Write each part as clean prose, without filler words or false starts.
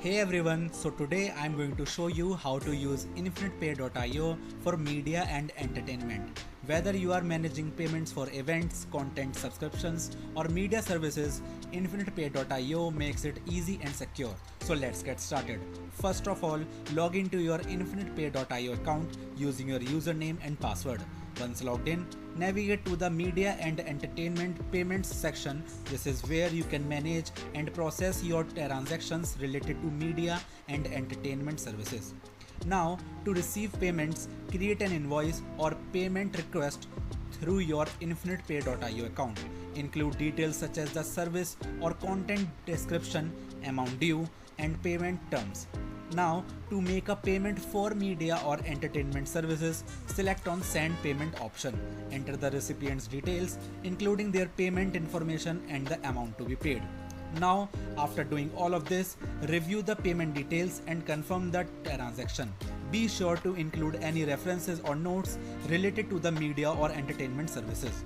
Hey everyone, so today I'm going to show you how to use Infinitepay.io for media and entertainment. Whether you are managing payments for events, content subscriptions or media services, Infinitepay.io makes it easy and secure. So let's get started. First of all, log into your Infinitepay.io account using your username and password. Once logged in, navigate to the Media and Entertainment Payments section. This is where you can manage and process your transactions related to media and entertainment services. Now, to receive payments, create an invoice or payment request through your Infinitepay.io account. Include details such as the service or content description, amount due, and payment terms. Now, to make a payment for media or entertainment services, select on Send Payment option. Enter the recipient's details, including their payment information and the amount to be paid. Now, after doing all of this, review the payment details and confirm the transaction. Be sure to include any references or notes related to the media or entertainment services.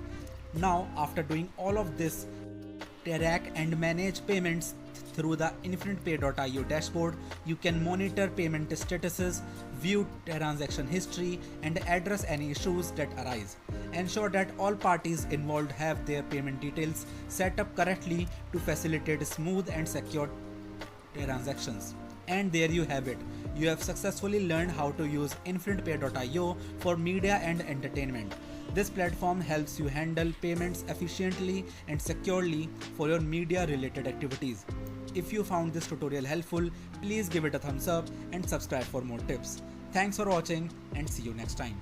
Now, after doing all of this, track and manage payments through the Infinitepay.io dashboard. You can monitor payment statuses, view transaction history, and address any issues that arise. Ensure that all parties involved have their payment details set up correctly to facilitate smooth and secure transactions. And there you have it. You have successfully learned how to use Infinitepay.io for media and entertainment. This platform helps you handle payments efficiently and securely for your media related activities. If you found this tutorial helpful, please give it a thumbs up and subscribe for more tips. Thanks for watching and see you next time.